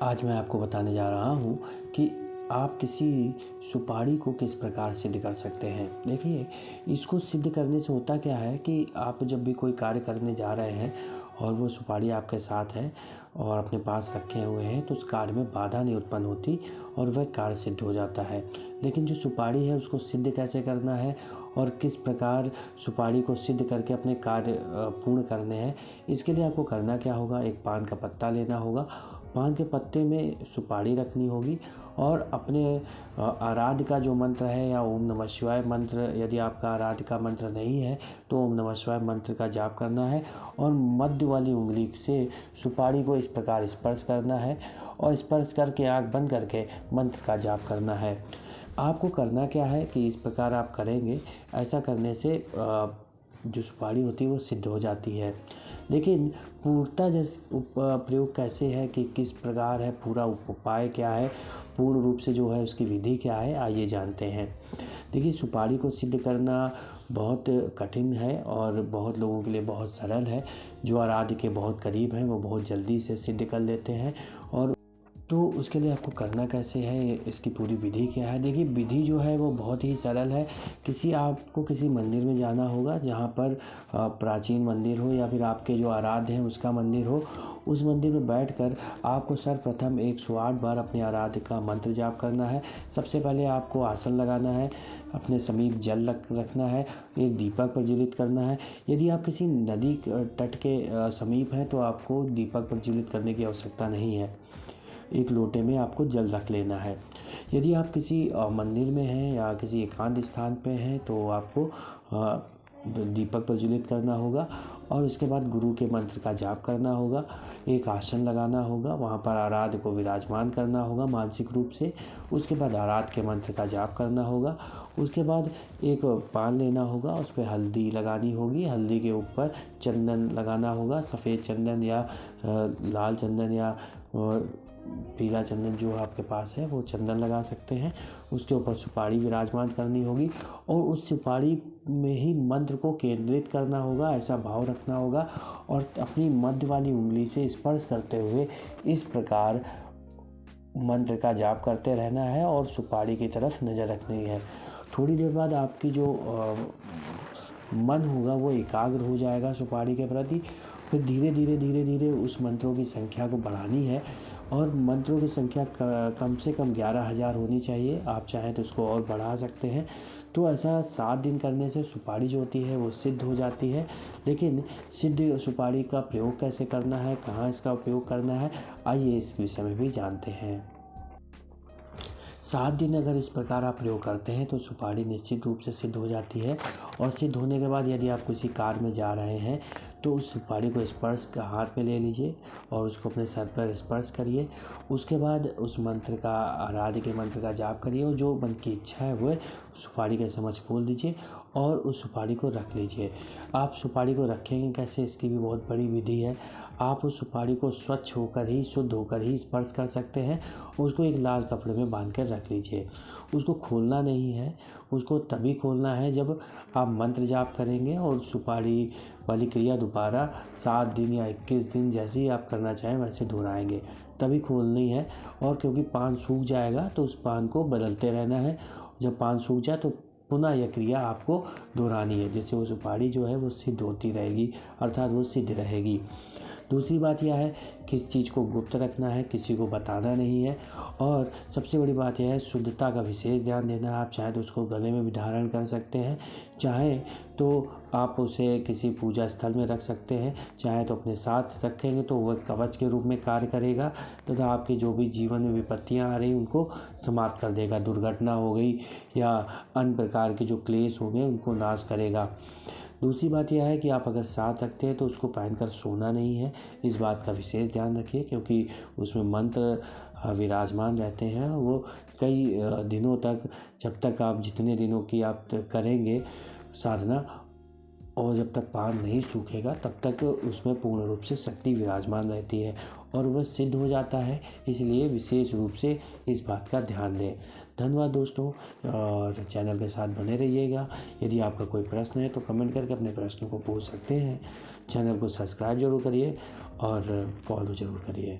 आज मैं आपको बताने जा रहा हूँ कि आप किसी सुपारी को किस प्रकार सिद्ध कर सकते हैं। देखिए, इसको सिद्ध करने से होता क्या है कि आप जब भी कोई कार्य करने जा रहे हैं और वो सुपारी आपके साथ है और अपने पास रखे हुए हैं, तो उस कार्य में बाधा नहीं उत्पन्न होती और वह कार्य सिद्ध हो जाता है। लेकिन जो सुपारी है उसको सिद्ध कैसे करना है और किस प्रकार सुपारी को सिद्ध करके अपने कार्य पूर्ण करने हैं, इसके लिए आपको करना क्या होगा, एक पान का पत्ता लेना होगा। पान के पत्ते में सुपारी रखनी होगी और अपने आराध्य का जो मंत्र है या ओम नमः शिवाय मंत्र, यदि आपका आराध्य का मंत्र नहीं है तो ओम नमः शिवाय मंत्र का जाप करना है और मध्य वाली उंगली से सुपारी को इस प्रकार स्पर्श करना है और स्पर्श करके आँख बंद करके मंत्र का जाप करना है। आपको करना क्या है कि इस प्रकार आप करेंगे, ऐसा करने से जो सुपारी होती है वो सिद्ध हो जाती है। लेकिन पूर्णतः प्रयोग कैसे है कि किस प्रकार है, पूरा उपाय क्या है, पूर्ण रूप से जो है उसकी विधि क्या है, आइए जानते हैं। देखिए, सुपारी को सिद्ध करना बहुत कठिन है और बहुत लोगों के लिए बहुत सरल है। जो आराध्य के बहुत करीब हैं वो बहुत जल्दी से सिद्ध कर लेते हैं। और तो उसके लिए आपको करना कैसे है, इसकी पूरी विधि क्या है। देखिए, विधि जो है वो बहुत ही सरल है। आपको किसी मंदिर में जाना होगा जहाँ पर प्राचीन मंदिर हो या फिर आपके जो आराध्य हैं उसका मंदिर हो। उस मंदिर में बैठकर आपको सर्वप्रथम 108 बार अपने आराध्य का मंत्र जाप करना है। सबसे पहले आपको आसन लगाना है, अपने समीप जल रखना है, एक दीपक प्रज्वलित करना है। यदि आप किसी नदी तट के समीप हैं तो आपको दीपक प्रज्वलित करने की आवश्यकता नहीं है। एक लोटे में आपको जल रख लेना है। यदि आप किसी मंदिर में हैं या किसी एकांत स्थान पे हैं तो आपको दीपक प्रज्वलित करना होगा और उसके बाद गुरु के मंत्र का जाप करना होगा। एक आसन लगाना होगा, वहाँ पर आराध्य को विराजमान करना होगा मानसिक रूप से। उसके बाद आराध्य के मंत्र का जाप करना होगा। उसके बाद एक पान लेना होगा, उस पर हल्दी लगानी होगी। हल्दी के ऊपर चंदन लगाना होगा, सफ़ेद चंदन या लाल चंदन या पीला चंदन जो आपके पास है वो चंदन लगा सकते हैं। उसके ऊपर सुपारी विराजमान करनी होगी और उस सुपारी में ही मंत्र को केंद्रित करना होगा, ऐसा भाव रखना होगा और अपनी मध्य वाली उंगली से स्पर्श करते हुए इस प्रकार मंत्र का जाप करते रहना है और सुपारी की तरफ नज़र रखनी है। थोड़ी देर बाद आपकी जो मन होगा वो एकाग्र हो जाएगा सुपारी के प्रति। फिर धीरे धीरे उस मंत्रों की संख्या को बढ़ानी है और मंत्रों की संख्या कम से कम 11,000 होनी चाहिए। आप चाहें तो उसको और बढ़ा सकते हैं। तो ऐसा 7 दिन करने से सुपारी जो होती है वो सिद्ध हो जाती है। लेकिन सिद्ध सुपारी का प्रयोग कैसे करना है, कहाँ इसका उपयोग करना है, आइए इस विषय में भी जानते हैं। 7 दिन अगर इस प्रकार आप प्रयोग करते हैं तो सुपारी निश्चित रूप से सिद्ध हो जाती है। और सिद्ध होने के बाद यदि आप किसी कार्य में जा रहे हैं तो उस सुपारी को स्पर्श का हाथ में ले लीजिए और उसको अपने सर पर स्पर्श करिए। उसके बाद उस मंत्र का, आराध्य के मंत्र का जाप करिए और जो मन की इच्छा है वह सुपारी के समक्ष बोल दीजिए और उस सुपारी को रख लीजिए। आप सुपारी को रखेंगे कैसे, इसकी भी बहुत बड़ी विधि है। आप उस सुपारी को स्वच्छ होकर ही, शुद्ध होकर ही स्पर्श कर सकते हैं। उसको एक लाल कपड़े में बांध कर रख लीजिए। उसको खोलना नहीं है, उसको तभी खोलना है जब आप मंत्र जाप करेंगे और सुपारी वाली क्रिया दोबारा 7 दिन या 21 दिन जैसे ही आप करना चाहें वैसे दोहराएंगे, तभी खोलनी है। और क्योंकि पान सूख जाएगा तो उस पान को बदलते रहना है। जब पान सूख जाए तो पुनः यह क्रिया आपको दोहरानी है, जिससे वो सुपारी जो है वो सिद्ध होती रहेगी, अर्थात वो सिद्ध रहेगी। दूसरी बात यह है किस चीज़ को गुप्त रखना है, किसी को बताना नहीं है। और सबसे बड़ी बात यह है शुद्धता का विशेष ध्यान देना है। आप चाहें तो उसको गले में भी धारण कर सकते हैं, चाहें तो आप उसे किसी पूजा स्थल में रख सकते हैं, चाहे तो अपने साथ रखेंगे तो वह कवच के रूप में कार्य करेगा तथा आपकी जो भी जीवन में विपत्तियां आ रही उनको समाप्त कर देगा। दुर्घटना हो गई या अन्य प्रकार के जो क्लेश हो गए उनको नाश करेगा। दूसरी बात यह है कि आप अगर साथ रखते हैं तो उसको पहनकर सोना नहीं है। इस बात का विशेष ध्यान रखिए क्योंकि उसमें मंत्र विराजमान रहते हैं। वो कई दिनों तक, जब तक आप जितने दिनों की आप करेंगे साधना और जब तक पान नहीं सूखेगा तब तक उसमें पूर्ण रूप से शक्ति विराजमान रहती है और वह सिद्ध हो जाता है। इसलिए विशेष रूप से इस बात का ध्यान दें। धन्यवाद दोस्तों, और चैनल के साथ बने रहिएगा। यदि आपका कोई प्रश्न है तो कमेंट करके अपने प्रश्न को पूछ सकते हैं। चैनल को सब्सक्राइब जरूर करिए और फॉलो जरूर करिए।